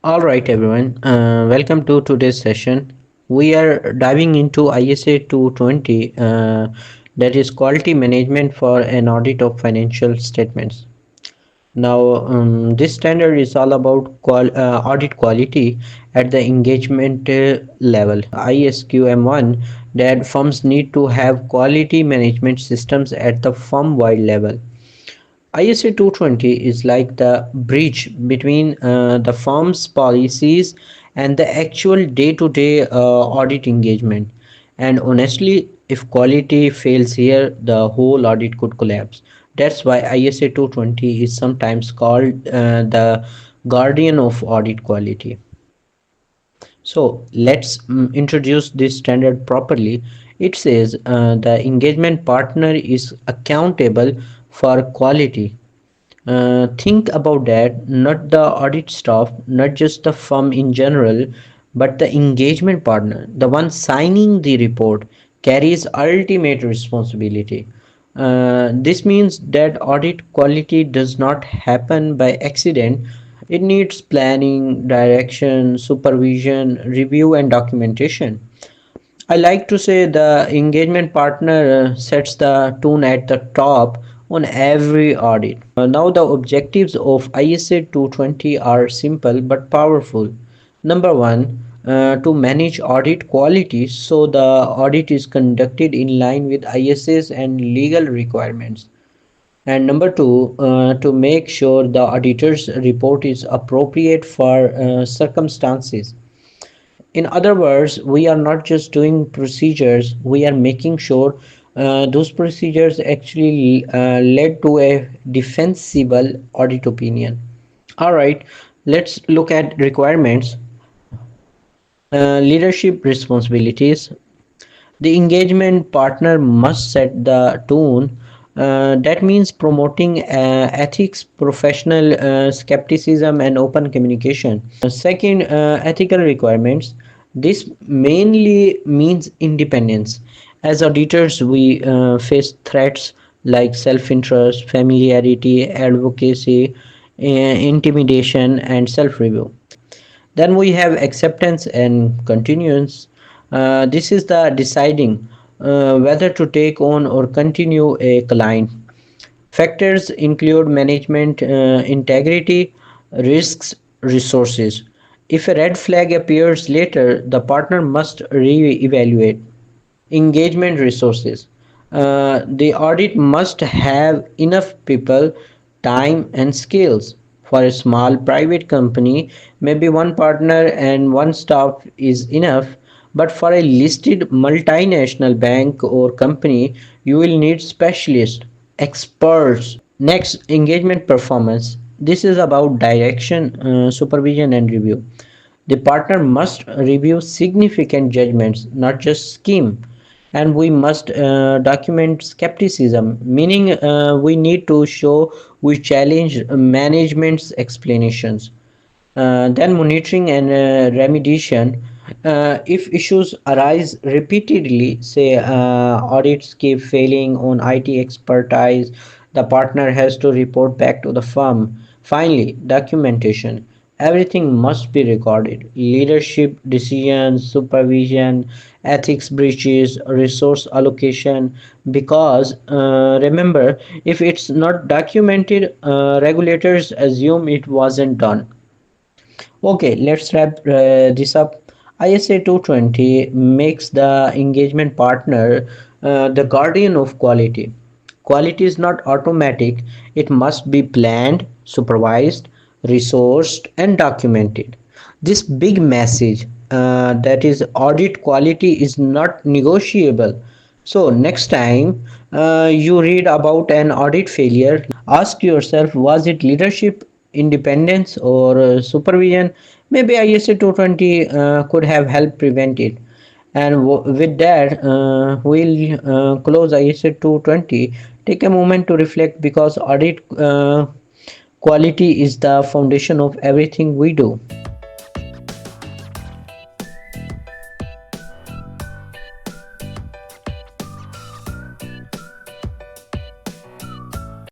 All right, everyone. Welcome to today's session. We are diving into ISA 220, that is quality management for an audit of financial statements. Now, this standard is all about audit quality at the engagement level. ISQM1 that firms need to have quality management systems at the firm-wide level. ISA 220 is like the bridge between the firm's policies and the actual day-to-day audit engagement. And honestly, if quality fails here, the whole audit could collapse. That's why ISA 220 is sometimes called the guardian of audit quality. So let's introduce this standard properly. It says the engagement partner is accountable for quality. Think about that, not the audit staff, not just the firm in general, but the engagement partner, the one signing the report, carries ultimate responsibility. This means that audit quality does not happen by accident. It needs planning, direction, supervision, review, and documentation. I like to say the engagement partner sets the tone at the top on every audit. Now, the objectives of ISA 220 are simple but powerful. Number one, to manage audit quality so the audit is conducted in line with ISAs and legal requirements. And number two, to make sure the auditor's report is appropriate for circumstances. In other words, we are not just doing procedures, we are making sure those procedures actually led to a defensible audit opinion. All right, let's look at requirements. Leadership responsibilities. The engagement partner must set the tone. That means promoting ethics, professional skepticism, and open communication. Second, ethical requirements. This mainly means independence. As auditors, we face threats like self interest, familiarity, advocacy, intimidation, and self review. Then we have acceptance and continuance. This is the deciding whether to take on or continue a client. Factors include management integrity, risks, resources. If a red flag appears later, the partner must re-evaluate. Engagement resources. The audit must have enough people, time, and skills. For a small private company, maybe one partner and one staff is enough. But for a listed multinational bank or company, you will need specialists, experts. Next, engagement performance. This is about direction, supervision, and review. The partner must review significant judgments, not just scheme. And we must document skepticism, meaning we need to show we challenge management's explanations. Then monitoring and remediation. If issues arise repeatedly, say audits keep failing on IT expertise, the partner has to report back to the firm. Finally, documentation. Everything must be recorded: leadership decisions, supervision, ethics breaches, resource allocation. Because remember, if it's not documented, regulators assume it wasn't done. Okay, let's wrap this up. ISA 220 makes the engagement partner the guardian of quality. Quality is not automatic, it must be planned, supervised, resourced, and documented. This big message, that is, audit quality is not negotiable. So, next time you read about an audit failure, ask yourself, was it leadership, independence, or supervision? Maybe ISA 220 could have helped prevent it. And with that, we'll close ISA 220. Take a moment to reflect, because audit quality is the foundation of everything we do.